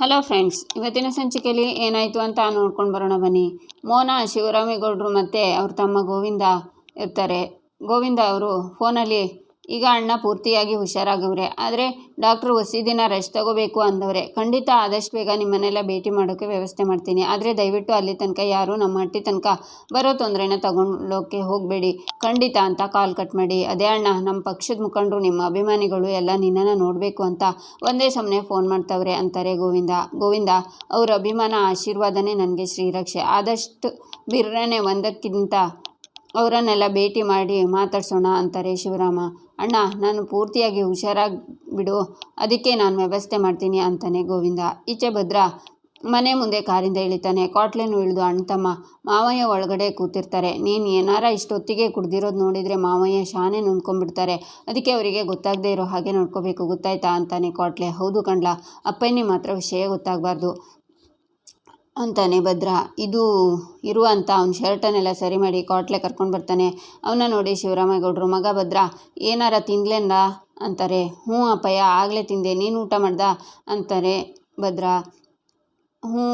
Hello friends, ಇವತ್ತಿನ ಸಂಚಿಕೆಯಲ್ಲಿ ಏನಾಯಿತು ಅಂತ ನೋಡ್ಕೊಂಡು ಬರೋಣ ಬನ್ನಿ. ಮೋನ ಶಿವರಾಮೇಗೌಡರು ಮತ್ತು ಅವ್ರ ತಮ್ಮ ಗೋವಿಂದ ಇರ್ತಾರೆ. ಗೋವಿಂದ ಅವರು ಫೋನಲ್ಲಿ ಈಗ ಅಣ್ಣ ಪೂರ್ತಿಯಾಗಿ ಹುಷಾರಾಗವ್ರೆ, ಆದರೆ ಡಾಕ್ಟ್ರು ದಿನ ರೆಸ್ಟ್ ತಗೋಬೇಕು ಅಂದವ್ರೆ. ಖಂಡಿತ ಆದಷ್ಟು ಬೇಗ ನಿಮ್ಮನ್ನೆಲ್ಲ ಭೇಟಿ ಮಾಡೋಕ್ಕೆ ವ್ಯವಸ್ಥೆ ಮಾಡ್ತೀನಿ, ಆದರೆ ದಯವಿಟ್ಟು ಅಲ್ಲಿ ತನಕ ಯಾರು ನಮ್ಮ ಹಟ್ಟಿ ತನಕ ಬರೋ ತೊಂದರೆನ ತಗೊಳ್ಳೋಕ್ಕೆ ಹೋಗಬೇಡಿ ಖಂಡಿತ ಅಂತ ಕಾಲ್ ಕಟ್ ಮಾಡಿ. ಅದೇ ಅಣ್ಣ, ನಮ್ಮ ಪಕ್ಷದ ಮುಖಂಡರು, ನಿಮ್ಮ ಅಭಿಮಾನಿಗಳು ಎಲ್ಲ ನಿನ್ನನ್ನು ನೋಡಬೇಕು ಅಂತ ಒಂದೇ ಸಮನೆ ಫೋನ್ ಮಾಡ್ತವ್ರೆ ಅಂತಾರೆ ಗೋವಿಂದ ಅವ್ರ ಅಭಿಮಾನ ಆಶೀರ್ವಾದನೇ ನನಗೆ ಶ್ರೀರಕ್ಷೆ. ಆದಷ್ಟು ಬಿರ್ರನೆ ಒಂದಕ್ಕಿಂತ ಅವರನ್ನೆಲ್ಲ ಭೇಟಿ ಮಾಡಿ ಮಾತಾಡ್ಸೋಣ ಅಂತಾರೆ ಶಿವರಾಮ. ಅಣ್ಣ, ನಾನು ಪೂರ್ತಿಯಾಗಿ ಹುಷಾರಾಗಿಬಿಡು, ಅದಕ್ಕೆ ನಾನು ವ್ಯವಸ್ಥೆ ಮಾಡ್ತೀನಿ ಅಂತಾನೆ ಗೋವಿಂದ. ಈಚೆ ಭದ್ರ ಮನೆ ಮುಂದೆ ಕಾರಿಂದ ಇಳಿತಾನೆ. ಕಾಟ್ಲೇನು ಇಳಿದು ಅಣ್ಣ ತಮ್ಮ ಮಾವಯ್ಯ ಒಳಗಡೆ ಕೂತಿರ್ತಾರೆ. ನೀನು ಏನಾರ ಇಷ್ಟೊತ್ತಿಗೆ ಕುಡ್ದಿರೋದು ನೋಡಿದರೆ ಮಾವಯ್ಯ ಶಾನೆ ನೊಂದ್ಕೊಂಡ್ಬಿಡ್ತಾರೆ, ಅದಕ್ಕೆ ಅವರಿಗೆ ಗೊತ್ತಾಗದೇ ಇರೋ ಹಾಗೆ ನೋಡ್ಕೋಬೇಕು, ಗೊತ್ತಾಯ್ತಾ ಅಂತಾನೆ ಕಾಟ್ಲೆ. ಹೌದು ಕಣ್ಲ, ಅಪ್ಪಯ್ಯನಿಗೆ ಮಾತ್ರ ವಿಷಯ ಗೊತ್ತಾಗಬಾರ್ದು ಅಂತಾನೆ ಭದ್ರ. ಇರು ಅಂತ ಅವ್ನ ಶರ್ಟನ್ನೆಲ್ಲ ಸರಿ ಮಾಡಿ ಕಾಟ್ಲೆ ಕರ್ಕೊಂಡು ಬರ್ತಾನೆ. ಅವನ್ನ ನೋಡಿ ಶಿವರಾಮೇಗೌಡರು, ಮಗ ಭದ್ರ ಏನಾರ ತಿನ್ಲೇನ ಅಂತಾರೆ. ಹ್ಞೂ ಅಪ್ಪಯ್ಯ, ಆಗಲೇ ತಿಂದೆ, ನೀನು ಊಟ ಮಾಡ್ದ ಅಂತಾರೆ ಭದ್ರ. ಹ್ಞೂ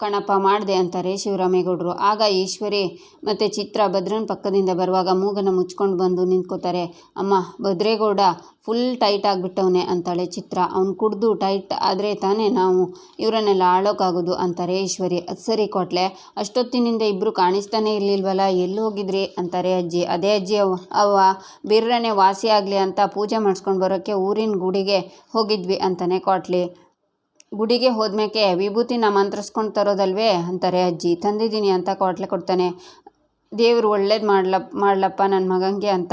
ಕಣಪ್ಪ ಮಾಡಿದೆ ಅಂತಾರೆ ಶಿವರಾಮೇಗೌಡರು. ಆಗ ಈಶ್ವರಿ ಮತ್ತು ಚಿತ್ರ ಭದ್ರನ ಪಕ್ಕದಿಂದ ಬರುವಾಗ ಮೂಗನ್ನು ಮುಚ್ಕೊಂಡು ಬಂದು ನಿಂತ್ಕೋತಾರೆ. ಅಮ್ಮ, ಭದ್ರೇಗೌಡ ಫುಲ್ ಟೈಟ್ ಆಗಿಬಿಟ್ಟವನೆ ಅಂತಾಳೆ ಚಿತ್ರ. ಅವ್ನು ಕುಡ್ದು ಟೈಟ್ ಆದರೆ ತಾನೇ ನಾವು ಇವರನ್ನೆಲ್ಲ ಆಳೋಕ್ಕಾಗೋದು ಅಂತಾರೆ ಈಶ್ವರಿ. ಅದು ಸರಿ ಕೊಟ್ಲೆ, ಅಷ್ಟೊತ್ತಿನಿಂದ ಇಬ್ಬರು ಕಾಣಿಸ್ತಾನೆ ಇರಲಿಲ್ವಲ್ಲ, ಎಲ್ಲಿ ಹೋಗಿದ್ರಿ ಅಂತಾರೆ ಅಜ್ಜಿ. ಅದೇ ಅಜ್ಜಿ, ಅವ್ವ ಬಿರ್ರನೆ ವಾಸಿ ಆಗಲಿ ಅಂತ ಪೂಜೆ ಮಾಡಿಸ್ಕೊಂಡು ಬರೋಕ್ಕೆ ಊರಿನ ಗುಡಿಗೆ ಹೋಗಿದ್ವಿ ಅಂತಾನೆ ಕಾಟ್ಲಿ. ಗುಡಿಗೆ ಹೋದ್ಮೇಕೆ ವಿಭೂತಿನ ಮಂತ್ರಿಸ್ಕೊಂಡು ತರೋದಲ್ವೇ ಅಂತಾರೆ ಅಜ್ಜಿ. ತಂದಿದ್ದೀನಿ ಅಂತ ಕಾಟ್ಲೆ ಕೊಡ್ತಾನೆ. ದೇವರು ಒಳ್ಳೇದು ಮಾಡ್ಲಪ್ಪ ನನ್ನ ಮಗಂಗೆ ಅಂತ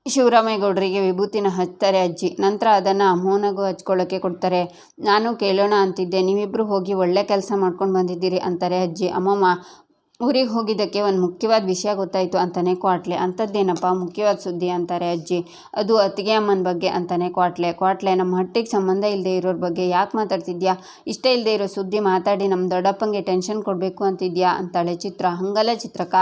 ಶಿವರಾಮೇಗೌಡರಿಗೆ ವಿಭೂತಿನ ಹಚ್ತಾರೆ ಅಜ್ಜಿ. ನಂತರ ಅದನ್ನು ಮೋನಗೂ ಹಚ್ಕೊಳ್ಳೋಕ್ಕೆ ಕೊಡ್ತಾರೆ. ನಾನು ಕೇಳೋಣ ಅಂತಿದ್ದೆ, ನೀವಿಬ್ಬರು ಹೋಗಿ ಒಳ್ಳೆ ಕೆಲಸ ಮಾಡ್ಕೊಂಡು ಬಂದಿದ್ದೀರಿ ಅಂತಾರೆ ಅಜ್ಜಿ. ಅಮ್ಮಮ್ಮ, ಊರಿಗೆ ಹೋಗಿದ್ದಕ್ಕೆ ಒಂದು ಮುಖ್ಯವಾದ ವಿಷಯ ಗೊತ್ತಾಯಿತು ಅಂತಾನೆ ಕ್ವಾಟ್ಲೆ. ಅಂಥದ್ದೇನಪ್ಪ ಮುಖ್ಯವಾದ ಸುದ್ದಿ ಅಂತಾರೆ ಅಜ್ಜಿ. ಅದು ಅತ್ತಿಗೆ ಅಮ್ಮನ ಬಗ್ಗೆ ಅಂತಾನೆ ಕ್ವಾಟ್ಲೆ, ನಮ್ಮ ಹಟ್ಟಿಗೆ ಸಂಬಂಧ ಇಲ್ಲದೆ ಇರೋರ ಬಗ್ಗೆ ಯಾಕೆ ಮಾತಾಡ್ತಿದ್ಯಾ? ಇಷ್ಟ ಇಲ್ಲದೆ ಇರೋ ಸುದ್ದಿ ಮಾತಾಡಿ ನಮ್ಮ ದೊಡ್ಡಪ್ಪಂಗೆ ಟೆನ್ಷನ್ ಕೊಡಬೇಕು ಅಂತಿದ್ಯಾ ಅಂತಾಳೆ ಚಿತ್ರ. ಹಂಗಲ್ಲ ಚಿತ್ರಕ್ಕ,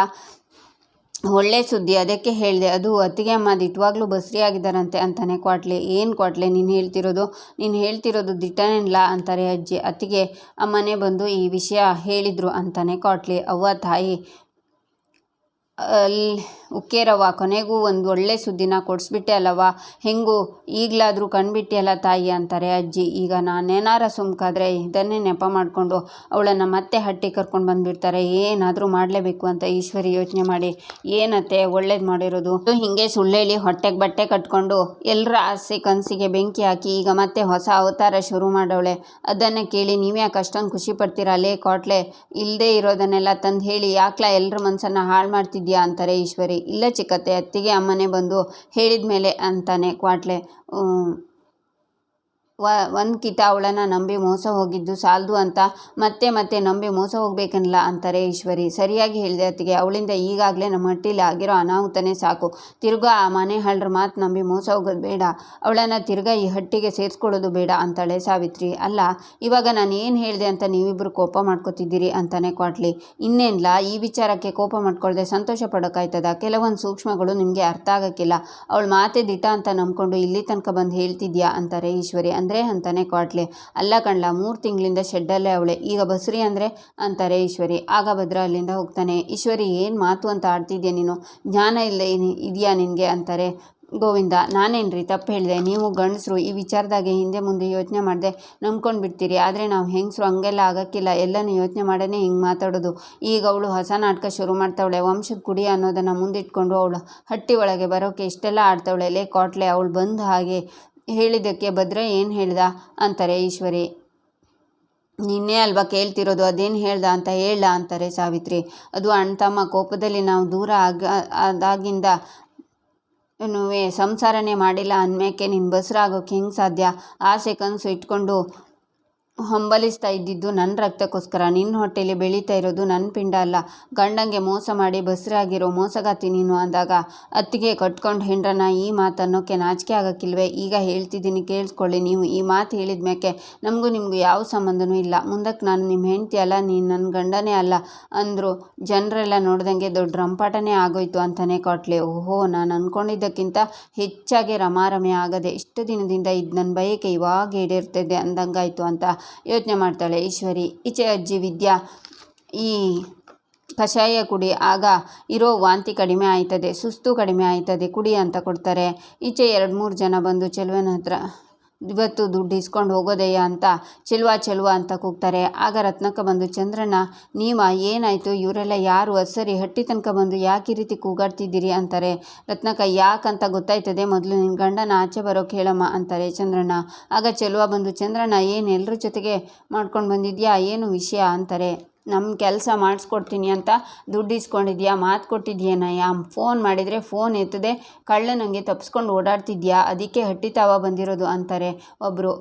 ಒಳ್ಳೆ ಸುದ್ದಿ, ಅದಕ್ಕೆ ಹೇಳಿದೆ. ಅದು ಅತ್ತಿಗೆ ಅಮ್ಮ ದಿಟ್ಟವಾಗ್ಲೂ ಬಸ್ರಿಯಾಗಿದ್ದಾರಂತೆ ಅಂತಾನೆ ಕ್ವಾಟ್ಲೆ. ಏನು ಕ್ವಾಟ್ಲೆ ನೀನು ಹೇಳ್ತಿರೋದು ದಿಟ್ಟನೇನಿಲ್ಲ ಅಂತಾರೆ ಅಜ್ಜಿ. ಅತ್ತಿಗೆ ಅಮ್ಮನೇ ಬಂದು ಈ ವಿಷಯ ಹೇಳಿದರು ಅಂತಾನೆ ಕ್ವಾಟ್ಲೆ. ಅವ್ವ ತಾಯಿ ಉಕ್ಕೇರವ್ವ, ಕೊನೆಗೂ ಒಂದು ಒಳ್ಳೆ ಸುದ್ದಿನ ಕೊಡಿಸ್ಬಿಟ್ಟೆ ಅಲ್ಲವ್ವ, ಹೆಂಗೂ ಈಗಲಾದರೂ ಕಂಡುಬಿಟ್ಟಿಯಲ್ಲ ತಾಯಿ ಅಂತಾರೆ ಅಜ್ಜಿ. ಈಗ ನಾನೇನಾರ ಸುಮ್ಕಾದ್ರೆ ಇದನ್ನೇ ನೆಪ ಮಾಡಿಕೊಂಡು ಅವಳನ್ನು ಮತ್ತೆ ಹಟ್ಟಿ ಕರ್ಕೊಂಡು ಬಂದುಬಿಡ್ತಾರೆ, ಏನಾದರೂ ಮಾಡಲೇಬೇಕು ಅಂತ ಈಶ್ವರಿ ಯೋಚನೆ ಮಾಡಿ, ಏನತ್ತೆ ಒಳ್ಳೇದು ಮಾಡಿರೋದು, ಹೀಗೆ ಸುಳ್ಳೇಳಿ ಹೊಟ್ಟೆಗೆ ಬಟ್ಟೆ ಕಟ್ಕೊಂಡು ಎಲ್ಲರ ಆಸೆ ಕನಸಿಗೆ ಬೆಂಕಿ ಹಾಕಿ ಈಗ ಮತ್ತೆ ಹೊಸ ಅವತಾರ ಶುರು ಮಾಡವಳೆ. ಅದನ್ನು ಕೇಳಿ ನೀವ್ಯಾಕೆ ಅಷ್ಟೊಂದು ಖುಷಿ ಪಡ್ತೀರಾ ಲೇ ಕಾಟ್ಲೆ? ಇಲ್ಲದೆ ಇರೋದನ್ನೆಲ್ಲ ತಂದು ಹೇಳಿ ಯಾಕ್ಲ ಎಲ್ಲರ ಮನಸ್ಸನ್ನು ಹಾಳು ಮಾಡ್ತಿದ್ಯಾ ಅಂತಾರೆ ಈಶ್ವರಿ. ಇಲ್ಲ ಚಿಕ್ಕತ್ತೆ, ಅತ್ತಿಗೆ ಅಮ್ಮನೇ ಬಂದು ಹೇಳಿದ ಮೇಲೆ ಅಂತಾನೆ ಕ್ವಾಟ್ಲೆ. ಒಂದು ಕಿತ ಅವಳನ್ನು ನಂಬಿ ಮೋಸ ಹೋಗಿದ್ದು ಸಾಲದು ಅಂತ ಮತ್ತೆ ನಂಬಿ ಮೋಸ ಹೋಗ್ಬೇಕನ್ನಲ್ಲ ಅಂತಾರೆ ಈಶ್ವರಿ. ಸರಿಯಾಗಿ ಹೇಳಿದೆ ಅತ್ತಿಗೆ, ಅವಳಿಂದ ಈಗಾಗಲೇ ನಮ್ಮ ಹಟ್ಟಿಲಿ ಆಗಿರೋ ಅನಾಹುತನೇ ಸಾಕು. ತಿರ್ಗಾ ಆ ಮನೆ ಹಳ್ಳರ ಮಾತು ನಂಬಿ ಮೋಸ ಹೋಗೋದು ಬೇಡ, ಅವಳನ್ನು ತಿರ್ಗಾ ಈ ಹಟ್ಟಿಗೆ ಸೇರಿಸ್ಕೊಳ್ಳೋದು ಬೇಡ ಅಂತಾಳೆ ಸಾವಿತ್ರಿ. ಅಲ್ಲ, ಇವಾಗ ನಾನು ಏನು ಹೇಳಿದೆ ಅಂತ ನೀವಿಬ್ಬರು ಕೋಪ ಮಾಡ್ಕೋತಿದ್ದೀರಿ ಅಂತಾನೆ ಕ್ವಾಟ್ಲಿ. ಇನ್ನೇನಿಲ್ಲ, ಈ ವಿಚಾರಕ್ಕೆ ಕೋಪ ಮಾಡ್ಕೊಳ್ದೆ ಸಂತೋಷ ಪಡೋಕ್ಕಾಯ್ತದ? ಕೆಲವೊಂದು ಸೂಕ್ಷ್ಮಗಳು ನಿಮಗೆ ಅರ್ಥ ಆಗೋಕ್ಕಿಲ್ಲ. ಅವಳ ಮಾತೆ ದಿಟ ಅಂತ ನಂಬ್ಕೊಂಡು ಇಲ್ಲಿ ತನಕ ಬಂದು ಹೇಳ್ತಿದ್ಯಾ ಅಂತಾರೆ ಈಶ್ವರಿ. ಅಂದರೆ ಅಂತಾನೆ ಕ್ವಾಟ್ಲೆ. ಅಲ್ಲ ಕಣ್ಲ, 3 ತಿಂಗಳಿಂದ ಶೆಡ್ಡಲ್ಲೇ ಅವಳೆ, ಈಗ ಬಸ್ರಿ ಅಂದರೆ ಅಂತಾರೆ ಈಶ್ವರಿ. ಆಗ ಭದ್ರ ಅಲ್ಲಿಂದ ಹೋಗ್ತಾನೆ. ಈಶ್ವರಿ, ಏನು ಮಾತು ಅಂತ ಆಡ್ತಿದ್ಯಾ ನೀನು? ಜ್ಞಾನ ಇಲ್ಲ ಇದೆಯಾ ನಿನಗೆ ಅಂತಾರೆ ಗೋವಿಂದ. ನಾನೇನ್ರಿ ತಪ್ಪು ಹೇಳಿದೆ? ನೀವು ಗಂಡಸರು ಈ ವಿಚಾರದಾಗೆ ಹಿಂದೆ ಮುಂದೆ ಯೋಚನೆ ಮಾಡದೆ ನಂಬ್ಕೊಂಡು ಬಿಡ್ತೀರಿ, ಆದರೆ ನಾವು ಹೆಂಗಸರು ಹಂಗೆಲ್ಲ ಆಗೋಕ್ಕಿಲ್ಲ, ಎಲ್ಲನೂ ಯೋಚನೆ ಮಾಡೇ ಹಿಂಗೆ ಮಾತಾಡೋದು. ಈಗ ಅವಳು ಹೊಸ ನಾಟಕ ಶುರು ಮಾಡ್ತಾವಳೆ, ವಂಶದ ಕುಡಿ ಅನ್ನೋದನ್ನು ಮುಂದಿಟ್ಕೊಂಡು ಅವಳು ಹಟ್ಟಿ ಒಳಗೆ ಬರೋಕ್ಕೆ ಇಷ್ಟೆಲ್ಲ ಆಡ್ತಾವಳೆ. ಲೇ ಕಾಟ್ಲೆ, ಅವಳು ಬಂದು ಹಾಗೆ ಹೇಳಿದ್ದಕ್ಕೆ ಭದ್ರ ಏನು ಹೇಳ್ದ ಅಂತಾರೆ ಈಶ್ವರಿ. ನಿನ್ನೆ ಅಲ್ವಾ ಕೇಳ್ತಿರೋದು, ಅದೇನು ಹೇಳ್ದ ಅಂತ ಹೇಳ ಅಂತಾರೆ ಸಾವಿತ್ರಿ. ಅದು ಅಣ್ಣ ತಮ್ಮ ಕೋಪದಲ್ಲಿ ನಾವು ದೂರ ಆದಾಗಿಂದ ಸಂಸಾರನೇ ಮಾಡಿಲ್ಲ ಅಂದಮೇಕೆ ನೀನು ಬಸ್ರಾಗೋಕ್ಕೆ ಹೆಂಗೆ ಸಾಧ್ಯ? ಆಸೆ ಕನಸು ಇಟ್ಕೊಂಡು ಹಂಬಲಿಸ್ತಾ ಇದ್ದಿದ್ದು ನನ್ನ ರಕ್ತಕ್ಕೋಸ್ಕರ. ನಿನ್ನ ಹೊಟ್ಟೆಯಲ್ಲಿ ಬೆಳೀತಾ ಇರೋದು ನನ್ನ ಪಿಂಡ ಅಲ್ಲ. ಗಂಡಂಗೆ ಮೋಸ ಮಾಡಿ ಬಸ್ರಾಗಿರೋ ಮೋಸಗಾತಿ ನೀನು ಅಂದಾಗ ಅತ್ತಿಗೆ ಕಟ್ಕೊಂಡು ಹೆಂಡ್ರನ್ನ ಈ ಮಾತು ಅನ್ನೋಕ್ಕೆ ನಾಚಿಕೆ ಆಗೋಕ್ಕಿಲ್ವೇ? ಈಗ ಹೇಳ್ತಿದ್ದೀನಿ ಕೇಳಿಸ್ಕೊಳ್ಳಿ. ನೀವು ಈ ಮಾತು ಹೇಳಿದ ಮೇಕೆ ನಮಗೂ ನಿಮಗೂ ಯಾವ ಸಂಬಂಧನೂ ಇಲ್ಲ. ಮುಂದಕ್ಕೆ ನಾನು ನಿಮ್ಮ ಹೆಂಡ್ತಿ ಅಲ್ಲ, ನೀನು ನನ್ನ ಗಂಡನೇ ಅಲ್ಲ ಅಂದರು ಜನರೆಲ್ಲ ನೋಡ್ದಂಗೆ ದೊಡ್ಡ ರಂಪಾಟನೇ ಆಗೋಯ್ತು ಅಂತಾನೆ ಕಾಟ್ಲೆ. ಓಹೋ, ನಾನು ಅಂದ್ಕೊಂಡಿದ್ದಕ್ಕಿಂತ ಹೆಚ್ಚಾಗಿ ರಮಾರಮೆ ಆಗದೆ ಇಷ್ಟು ದಿನದಿಂದ ಇದು ನನ್ನ ಬಯಕೆ ಇವಾಗ ಈಡೇರ್ತಿದ್ದೆ ಅಂದಂಗಾಯ್ತು ಅಂತ ಯೋಚನೆ ಮಾಡ್ತಾಳೆ ಈಶ್ವರಿ. ಈಚೆ ಅಜ್ಜಿ ವಿದ್ಯಾ, ಈ ಕಷಾಯ ಕುಡಿ, ಆಗ ಇರೋ ವಾಂತಿ ಕಡಿಮೆ ಆಯ್ತದೆ, ಸುಸ್ತು ಕಡಿಮೆ ಆಯ್ತದೆ, ಕುಡಿ ಅಂತ ಕೊಡ್ತಾರೆ. ಈಚೆ 2-3 ಜನ ಬಂದು ಚೆಲುವನ ಹತ್ರ ಇವತ್ತು ದುಡ್ಡು ಇಸ್ಕೊಂಡು ಹೋಗೋದಯ್ಯ ಅಂತ ಚೆಲುವ ಅಂತ ಕೂಗ್ತಾರೆ. ಆಗ ರತ್ನಕ್ಕ ಬಂದು, ಚಂದ್ರಣ್ಣ ನೀವಾ, ಏನಾಯಿತು, ಇವರೆಲ್ಲ ಯಾರು, ಸರಿ ಹಟ್ಟಿ ತನಕ ಬಂದು ಯಾಕೆ ಈ ರೀತಿ ಕೂಗಾಡ್ತಿದ್ದೀರಿ ಅಂತಾರೆ. ರತ್ನಕ್ಕ, ಯಾಕಂತ ಗೊತ್ತಾಯ್ತದೆ, ಮೊದಲು ನಿನ್ನ ಗಂಡನ ಆಚೆ ಬರೋಕೆ ಹೇಳಮ್ಮ ಅಂತಾರೆ ಚಂದ್ರಣ್ಣ. ಆಗ ಚೆಲುವ ಬಂದು, ಚಂದ್ರಣ್ಣ ಏನು ಎಲ್ಲರ ಜೊತೆಗೆ ಮಾಡ್ಕೊಂಡು ಬಂದಿದ್ಯಾ, ಏನು ವಿಷಯ ಅಂತಾರೆ. ನಮ್ಮ ಕೆಲಸ ಮಾಡಿಸ್ಕೊಡ್ತೀನಿ ಅಂತ ದುಡ್ಡು ಇಸ್ಕೊಂಡಿದ್ಯಾ, ಮಾತು ಕೊಟ್ಟಿದ್ಯೇನಯ್ಯ, ಫೋನ್ ಮಾಡಿದರೆ ಫೋನ್ ಎತ್ತದೆ ಕಳ್ಳನಂಗೆ ತಪ್ಪಿಸ್ಕೊಂಡು ಓಡಾಡ್ತಿದ್ಯಾ, ಅದಕ್ಕೆ ಹಟ್ಟಿ ತಾವ ಬಂದಿರೋದು ಅಂತಾರೆ ಒಬ್ಬರು.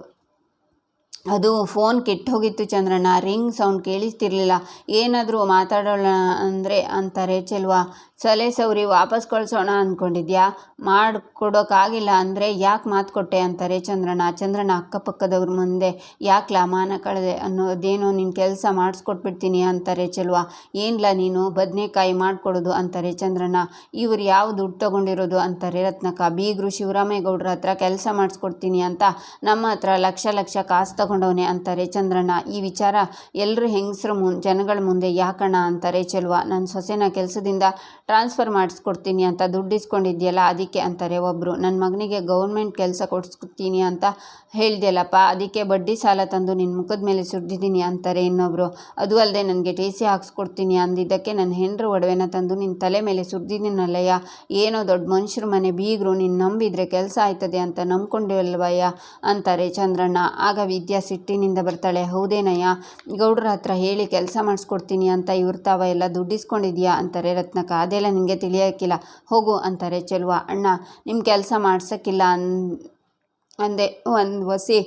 ಅದು ಫೋನ್ ಕೆಟ್ಟು ಹೋಗಿತ್ತು ಚಂದ್ರಣ್ಣ, ರಿಂಗ್ ಸೌಂಡ್ ಕೇಳಿಸ್ತಿರ್ಲಿಲ್ಲ, ಏನಾದರೂ ಮಾತಾಡೋಣ ಅಂದರೆ ಅಂತಾರೆ ಚೆಲುವ. ಸಲೆ ಸೌರಿ ವಾಪಸ್ ಕಳಿಸೋಣ ಅಂದ್ಕೊಂಡಿದ್ಯಾ, ಮಾಡಿಕೊಡೋಕ್ಕಾಗಿಲ್ಲ ಅಂದರೆ ಯಾಕೆ ಮಾತು ಕೊಟ್ಟೆ ಅಂತಾರೆ ಚಂದ್ರಣ್ಣ ಅಕ್ಕಪಕ್ಕದವ್ರ ಮುಂದೆ ಯಾಕೆ ಮಾನ ಕಳೆದೆ ಅನ್ನೋದೇನೋ ನಿನ್ನ ಕೆಲಸ ಮಾಡಿಸ್ಕೊಟ್ಬಿಡ್ತೀನಿ ಅಂತಾರೆ ಚೆಲುವ. ಏನ್ಲ ನೀನು ಬದನೆಕಾಯಿ ಮಾಡಿಕೊಡೋದು ಅಂತಾರೆ ಚಂದ್ರಣ್ಣ. ಇವ್ರು ಯಾವ ದುಡ್ಡು ತೊಗೊಂಡಿರೋದು ಅಂತಾರೆ ರತ್ನಕ್ಕ. ಬೀಗರು ಶಿವರಾಮೇಗೌಡ್ರ ಹತ್ರ ಕೆಲಸ ಮಾಡಿಸ್ಕೊಡ್ತೀನಿ ಅಂತ ನಮ್ಮ ಹತ್ರ ಲಕ್ಷ ಕಾಸು ತಗೊಂಡವನೆ ಅಂತಾರೆ ಚಂದ್ರಣ್ಣ. ಈ ವಿಚಾರ ಎಲ್ಲರೂ ಹೆಂಗಸ್ರು ಜನಗಳ ಮುಂದೆ ಯಾಕಣ್ಣ ಅಂತಾರೆ ಚೆಲುವ. ನನ್ನ ಸೊಸೆನ ಕೆಲಸದಿಂದ ಟ್ರಾನ್ಸ್ಫರ್ ಮಾಡಿಸ್ಕೊಡ್ತೀನಿ ಅಂತ ದುಡ್ಡು ಇಸ್ಕೊಂಡಿದ್ಯಲ್ಲ ಅದಕ್ಕೆ ಅಂತಾರೆ ಒಬ್ಬರು. ನನ್ನ ಮಗನಿಗೆ ಗೌರ್ಮೆಂಟ್ ಕೆಲಸ ಕೊಡಿಸ್ಕೊಡ್ತೀನಿ ಅಂತ ಹೇಳ್ದೆಯಲ್ಲಪ್ಪ, ಅದಕ್ಕೆ ಬಡ್ಡಿ ಸಾಲ ತಂದು ನಿನ್ನ ಮುಖದ ಮೇಲೆ ಸುರಿದಿದ್ದೀನಿ ಅಂತಾರೆ ಇನ್ನೊಬ್ಬರು. ಅದು ಅಲ್ಲದೆ ನನಗೆ TC ಹಾಕ್ಸ್ಕೊಡ್ತೀನಿ ಅಂದಿದ್ದಕ್ಕೆ ನನ್ನ ಹೆಂಡ್ರ ಒಡವೆನ ತಂದು ನಿನ್ನ ತಲೆ ಮೇಲೆ ಸುರಿದಿದ್ದೀನಲ್ಲಯ್ಯ, ಏನೋ ದೊಡ್ಡ ಮನುಷ್ಯರ ಮನೆ ಬೀಗರು, ನೀನು ನಂಬಿದರೆ ಕೆಲಸ ಆಯ್ತದೆ ಅಂತ ನಂಬ್ಕೊಂಡಿಲ್ವಯ್ಯ ಅಂತಾರೆ ಚಂದ್ರಣ್ಣ. ಆಗ ವಿದ್ಯಾ ಸಿಟ್ಟಿನಿಂದ ಬರ್ತಾಳೆ. ಹೌದೇನಯ್ಯ, ಗೌಡ್ರ ಹತ್ರ ಹೇಳಿ ಕೆಲಸ ಮಾಡಿಸ್ಕೊಡ್ತೀನಿ ಅಂತ ಇವ್ರು ತಾವ ಎಲ್ಲ ದುಡ್ಡಿಸ್ಕೊಂಡಿದ್ಯಾ ಅಂತಾರೆ ರತ್ನಕ್ಕ. ಅದೆಲ್ಲ ನಿನಗೆ ತಿಳಿಯೋಕ್ಕಿಲ್ಲ, ಹೋಗು ಅಂತಾರೆ ಚೆಲುವ. ಅಣ್ಣ ನಿಮ್ಮ ಕೆಲಸ ಮಾಡ್ಸೋಕ್ಕಿಲ್ಲ ಅಂದೆ, ಒಂದು ವಸಿ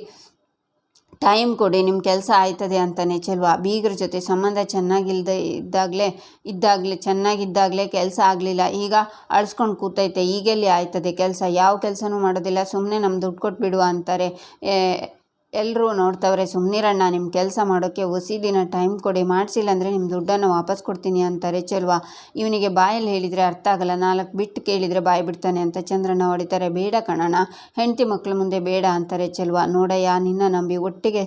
ಟೈಮ್ ಕೊಡಿ, ನಿಮ್ಮ ಕೆಲಸ ಆಯ್ತದೆ ಅಂತಾನೆ ಚೆಲುವ. ಬೀಗರ ಜೊತೆ ಸಂಬಂಧ ಚೆನ್ನಾಗಿದ್ದಾಗಲೇ ಕೆಲಸ ಆಗಲಿಲ್ಲ, ಈಗ ಅಳಿಸ್ಕೊಂಡು ಕೂತೈತೆ, ಈಗೆಲ್ಲಿ ಆಯ್ತದೆ ಕೆಲಸ, ಯಾವ ಕೆಲಸನೂ ಮಾಡೋದಿಲ್ಲ, ಸುಮ್ಮನೆ ನಮ್ಮ ದುಡ್ಡು ಕೊಟ್ಬಿಡು ಅಂತಾರೆ. ಎಲ್ಲರೂ ನೋಡ್ತವ್ರೆ, ಸುಮ್ಮನಿರಣ್ಣ, ನಿಮ್ಮ ಕೆಲಸ ಮಾಡೋಕ್ಕೆ ಹೊಸಿ ದಿನ ಟೈಮ್ ಕೊಡಿ, ಮಾಡಿಸಿಲ್ಲ ಅಂದರೆ ನಿಮ್ಮ ದುಡ್ಡನ್ನು ವಾಪಸ್ ಕೊಡ್ತೀನಿ ಅಂತಾರೆ ಚೆಲುವ. ಇವನಿಗೆ ಬಾಯಲ್ಲಿ ಹೇಳಿದರೆ ಅರ್ಥ ಆಗಲ್ಲ, 4 ಬಿಟ್ಟು ಕೇಳಿದರೆ ಬಾಯಿ ಬಿಡ್ತಾನೆ ಅಂತ ಚಂದ್ರಣ್ಣ ಹೊಡಿತಾರೆ. ಬೇಡ ಕಣಣ್ಣ, ಹೆಂಡತಿ ಮಕ್ಕಳ ಮುಂದೆ ಬೇಡ ಅಂತಾರೆ ಚೆಲುವ. ನೋಡಯ್ಯ, ನಿನ್ನ ನಂಬಿ ಒಟ್ಟಿಗೆ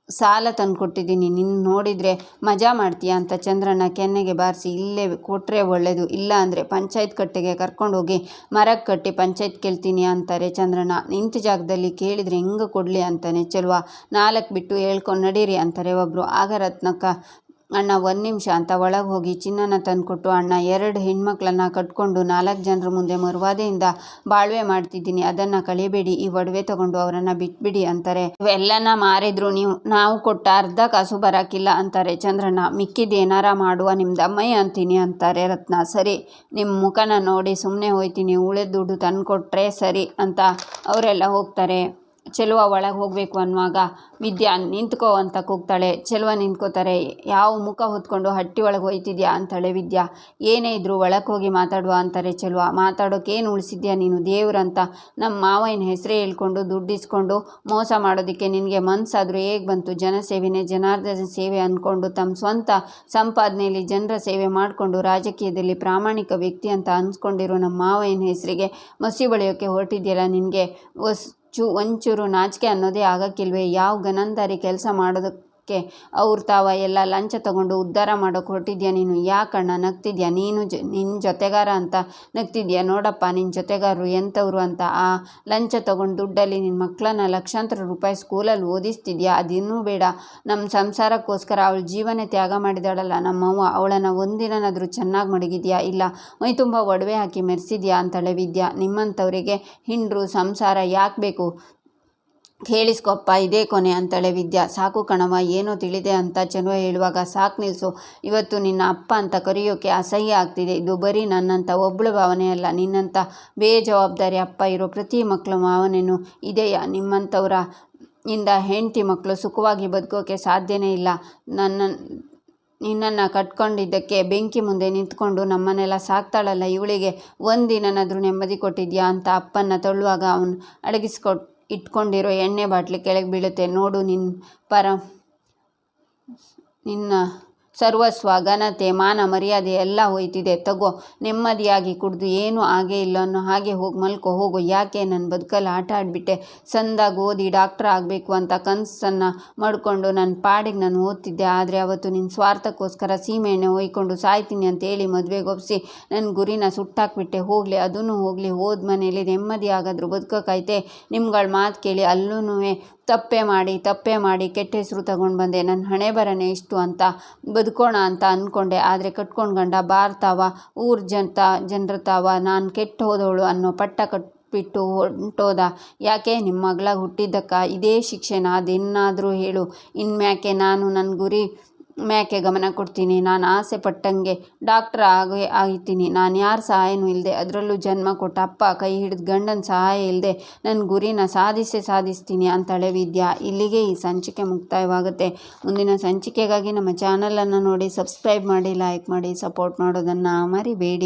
ಸಾಲ ತಂದು ಕೊಟ್ಟಿದ್ದೀನಿ, ನಿನ್ನ ನೋಡಿದರೆ ಮಜಾ ಮಾಡ್ತೀಯ ಅಂತ ಚಂದ್ರಣ್ಣ ಕೆನ್ನೆಗೆ ಬಾರಿಸಿ, ಇಲ್ಲೇ ಕೊಟ್ಟರೆ ಒಳ್ಳೆಯದು, ಇಲ್ಲ ಅಂದರೆ ಪಂಚಾಯತ್ ಕಟ್ಟೆಗೆ ಕರ್ಕೊಂಡೋಗಿ ಮರಕ್ಕೆ ಕಟ್ಟಿ ಪಂಚಾಯತ್ ಕೇಳ್ತೀನಿ ಅಂತಾರೆ ಚಂದ್ರಣ್ಣ. ನಿಂತ ಜಾಗದಲ್ಲಿ ಕೇಳಿದರೆ ಹೆಂಗೆ ಕೊಡಲಿ ಅಂತಾನೆ ಚೆಲುವ. 4 ಬಿಟ್ಟು ಹೇಳ್ಕೊಂಡು ನಡೀರಿ ಅಂತಾರೆ ಒಬ್ಬರು. ಆಗ ರತ್ನಕ್ಕ, ಅಣ್ಣ 1 ನಿಮಿಷ ಅಂತ ಒಳಗೆ ಹೋಗಿ ಚಿನ್ನನ ತಂದುಕೊಟ್ಟು, ಅಣ್ಣ 2 ಹೆಣ್ಮಕ್ಳನ್ನ ಕಟ್ಕೊಂಡು 4 ಜನರ ಮುಂದೆ ಮರುವಾದೆಯಿಂದ ಬಾಳ್ವೆ ಮಾಡ್ತಿದ್ದೀನಿ, ಅದನ್ನು ಕಳಿಬೇಡಿ, ಈ ಒಡವೆ ತಗೊಂಡು ಅವರನ್ನು ಬಿಟ್ಬಿಡಿ ಅಂತಾರೆ. ಇವೆಲ್ಲನ ಮಾರಿದ್ರು ನಾವು ಕೊಟ್ಟ ಅರ್ಧ ಕಾಸು ಬರೋಕ್ಕಿಲ್ಲ ಅಂತಾರೆ ಚಂದ್ರಣ್ಣ. ಮಿಕ್ಕಿದ್ದೇನಾರ ಮಾಡುವ ನಿಮ್ದಮ್ಮಯ್ಯ ಅಂತೀನಿ ಅಂತಾರೆ ರತ್ನ. ಸರಿ, ನಿಮ್ಮ ಮುಖನ ನೋಡಿ ಸುಮ್ಮನೆ ಹೋಯ್ತೀನಿ, ಉಳಿದ ದುಡ್ಡು ತಂದುಕೊಟ್ರೆ ಸರಿ ಅಂತ ಅವರೆಲ್ಲ ಹೋಗ್ತಾರೆ. ಚೆಲುವ ಒಳಗೆ ಹೋಗಬೇಕು ಅನ್ನುವಾಗ ವಿದ್ಯಾ ನಿಂತ್ಕೋ ಅಂತ ಕೂಗ್ತಾಳೆ. ಚೆಲುವ ನಿಂತ್ಕೋತಾರೆ. ಯಾವ ಮುಖ ಹೊತ್ಕೊಂಡು ಹಟ್ಟಿ ಒಳಗೆ ಹೋಯ್ತಿದ್ಯಾ ಅಂತಾಳೆ ವಿದ್ಯಾ. ಏನೇ ಇದ್ರೂ ಒಳಗೆ ಹೋಗಿ ಮಾತಾಡುವ ಅಂತಾರೆ ಚೆಲುವ. ಮಾತಾಡೋಕ್ಕೇನು ಉಳಿಸಿದ್ಯಾ ನೀನು, ದೇವ್ರಂತ ನಮ್ಮ ಮಾವನ ಹೆಸರೇ ಹೇಳ್ಕೊಂಡು ದುಡ್ಡು ಇಸ್ಕೊಂಡು ಮೋಸ ಮಾಡೋದಕ್ಕೆ ನಿನಗೆ ಮನಸ್ಸಾದರೂ ಹೇಗೆ ಬಂತು. ಜನಸೇವೆನೇ ಜನಾರ್ದನ ಸೇವೆ ಅಂದ್ಕೊಂಡು ತಮ್ಮ ಸ್ವಂತ ಸಂಪಾದನೆಯಲ್ಲಿ ಜನರ ಸೇವೆ ಮಾಡಿಕೊಂಡು ರಾಜಕೀಯದಲ್ಲಿ ಪ್ರಾಮಾಣಿಕ ವ್ಯಕ್ತಿ ಅಂತ ಅನ್ಸ್ಕೊಂಡಿರೋ ನಮ್ಮ ಮಾವನ ಹೆಸರಿಗೆ ಮಸಿ ಬಳಿಯೋಕ್ಕೆ ಹೊರಟಿದ್ಯಲ್ಲ, ನಿನಗೆ ಒಂಚೂರು ನಾಚಿಕೆ ಅನ್ನೋದೇ ಆಗಕ್ಕಿಲ್ವೇ. ಯಾವ ಗನಂದಾರಿ ಕೆಲಸ ಮಾಡೋದಕ್ಕೆ ಅವ್ರು ತಾವ ಎಲ್ಲ ಲಂಚ ತಗೊಂಡು ಉದ್ಧಾರ ಮಾಡೋಕೆ ಹೊರಟಿದ್ಯಾ ನೀನು. ಯಾಕಣ್ಣ ನಗ್ತಿದ್ಯಾ ನೀನು, ನಿನ್ನ ಜೊತೆಗಾರ ಅಂತ ನಗ್ತಿದ್ಯಾ. ನೋಡಪ್ಪ ನಿನ್ನ ಜೊತೆಗಾರರು ಎಂಥವ್ರು ಅಂತ. ಆ ಲಂಚ ತಗೊಂಡು ದುಡ್ಡಲ್ಲಿ ನಿನ್ನ ಮಕ್ಕಳನ್ನ ಲಕ್ಷಾಂತರ ರೂಪಾಯಿ ಸ್ಕೂಲಲ್ಲಿ ಓದಿಸ್ತಿದ್ಯಾ. ಅದಿನ್ನೂ ಬೇಡ, ನಮ್ಮ ಸಂಸಾರಕ್ಕೋಸ್ಕರ ಅವಳ ಜೀವನ ತ್ಯಾಗ ಮಾಡಿದಾಳಲ್ಲ ನಮ್ಮವ್ವ, ಅವಳನ್ನು ಒಂದಿನಾದರೂ ಚೆನ್ನಾಗಿ ಮಡಗಿದ್ಯಾ, ಇಲ್ಲ ಮೈ ತುಂಬ ಒಡವೆ ಹಾಕಿ ಮೆರೆಸಿದ್ಯಾ ಅಂತಾಳೆ ವಿದ್ಯಾ. ನಿಮ್ಮಂಥವರಿಗೆ ಹಿಂಡ್ರು ಸಂಸಾರ ಯಾಕೆ ಬೇಕು, ಕೇಳಿಸ್ಕೊಪ್ಪ, ಇದೇ ಕೊನೆ ಅಂತಾಳೆ ವಿದ್ಯಾ. ಸಾಕು ಕಣವ, ಏನೋ ತಿಳಿದೆ ಅಂತ ಚೆಲುವ ಹೇಳುವಾಗ, ಸಾಕು ನಿಲ್ಲಿಸು, ಇವತ್ತು ನಿನ್ನ ಅಪ್ಪ ಅಂತ ಕರೆಯೋಕ್ಕೆ ಅಸಹ್ಯ ಆಗ್ತಿದೆ. ಇದು ಬರೀ ನನ್ನಂಥ ಒಬ್ಬಳ ಭಾವನೆ ಅಲ್ಲ, ನಿನ್ನಂಥ ಬೇಜವಾಬ್ದಾರಿ ಅಪ್ಪ ಇರೋ ಪ್ರತಿ ಮಕ್ಕಳ ಭಾವನೆಯೂ ಇದೆಯಾ. ನಿಮ್ಮಂಥವ್ರ ಇಂದ ಹೆಂಡತಿ ಮಕ್ಕಳು ಸುಖವಾಗಿ ಬದುಕೋಕ್ಕೆ ಸಾಧ್ಯನೇ ಇಲ್ಲ. ನಿನ್ನನ್ನು ಕಟ್ಕೊಂಡಿದ್ದಕ್ಕೆ ಬೆಂಕಿ ಮುಂದೆ ನಿಂತ್ಕೊಂಡು ನಮ್ಮನ್ನೆಲ್ಲ ಸಾಕ್ತಾಳಲ್ಲ ಇವಳಿಗೆ ಒಂದಿನಾದರೂ ನೆಮ್ಮದಿ ಕೊಟ್ಟಿದ್ಯಾ ಅಂತ ಅಪ್ಪನ್ನ ತಳ್ಳುವಾಗ ಅವನು ಇಟ್ಕೊಂಡಿರೋ ಎಣ್ಣೆ ಬಾಟ್ಲಿ ಕೆಳಗೆ ಬೀಳುತ್ತೆ. ನೋಡು, ನಿನ್ನ ಸರ್ವಸ್ವ ಘನತೆ ಮಾನ ಮರ್ಯಾದೆ ಎಲ್ಲ ಹೋಯ್ತಿದೆ. ತಗೋ ನೆಮ್ಮದಿಯಾಗಿ ಕುಡ್ದು ಏನೂ ಆಗೇ ಇಲ್ಲ ಅನ್ನೋ ಹಾಗೆ ಹೋಗಿ ಮಲ್ಕೋ ಹೋಗು. ಯಾಕೆ ನನ್ನ ಬದುಕಲ್ಲಿ ಆಟ ಆಡಿಬಿಟ್ಟೆ. ಸಂದಾಗಿ ಓದಿ ಡಾಕ್ಟ್ರ್ ಆಗಬೇಕು ಅಂತ ಕನಸನ್ನು ಮಾಡಿಕೊಂಡು ನನ್ನ ಪಾಡಿಗೆ ನಾನು ಓದ್ತಿದ್ದೆ. ಆದರೆ ಅವತ್ತು ನಿನ್ನ ಸ್ವಾರ್ಥಕ್ಕೋಸ್ಕರ ಸೀಮೆಎಣ್ಣೆ ಹೊಯ್ಕೊಂಡು ಸಾಯ್ತೀನಿ ಅಂತ ಹೇಳಿ ಮದುವೆಗೊಪ್ಪಿಸಿ ನನ್ನ ಗುರಿನ ಸುಟ್ಟಾಕ್ಬಿಟ್ಟೆ. ಹೋಗಲಿ, ಅದೂ ಹೋಗಲಿ, ಹೋದ ಮನೇಲಿ ನೆಮ್ಮದಿ ಆಗಾದರೂ ಬದುಕೋಕ್ಕೈತೆ. ನಿಮ್ಗಳ ಮಾತು ಕೇಳಿ ಅಲ್ಲೂ ತಪ್ಪೇ ಮಾಡಿ ಕೆಟ್ಟ ಹೆಸರು ತಗೊಂಡು ಬಂದೆ. ನನ್ನ ಹಣೆ ಬರನೇ ಇಷ್ಟು ಅಂತ ಬದುಕೋಣ ಅಂತ ಅಂದ್ಕೊಂಡೆ. ಆದರೆ ಕಟ್ಕೊಂಡು ಗಂಡ ಬಾರ್ತಾವ, ಊರ ಜನರ ತಾವ ನಾನು ಕೆಟ್ಟು ಹೋದವಳು ಅನ್ನೋ ಪಟ್ಟ ಕಟ್ಬಿಟ್ಟು ಹೊಂಟೋದ. ಯಾಕೆ ನಿಮ್ಮ ಮಗಳಾಗಿ ಹುಟ್ಟಿದ್ದಕ್ಕ ಇದೇ ಶಿಕ್ಷೆನ? ಅದೇನಾದರೂ ಹೇಳು. ಇನ್ಮ್ಯಾಕೆ ನಾನು ನನ್ನ ಗುರಿ ಮ್ಯಾಕೆ ಗಮನ ಕೊಡ್ತೀನಿ. ನಾನು ಆಸೆ ಪಟ್ಟಂಗೆ ಡಾಕ್ಟ್ರ್ ಆಗ್ತೀನಿ. ನಾನು ಯಾರ ಸಹಾಯನೂ ಇಲ್ಲದೆ, ಅದರಲ್ಲೂ ಜನ್ಮ ಕೊಟ್ಟ ಅಪ್ಪ ಕೈ ಹಿಡಿದು ಗಂಡನ ಸಹಾಯ ಇಲ್ಲದೆ ನನ್ನ ಗುರಿನ ಸಾಧಿಸ್ತೀನಿ ಅಂತಾಳೆ ವಿದ್ಯಾ. ಇಲ್ಲಿಗೆ ಈ ಸಂಚಿಕೆ ಮುಕ್ತಾಯವಾಗುತ್ತೆ. ಮುಂದಿನ ಸಂಚಿಕೆಗಾಗಿ ನಮ್ಮ ಚಾನಲನ್ನು ನೋಡಿ ಸಬ್ಸ್ಕ್ರೈಬ್ ಮಾಡಿ, ಲೈಕ್ ಮಾಡಿ, ಸಪೋರ್ಟ್ ಮಾಡೋದನ್ನು ಮರಿಬೇಡಿ.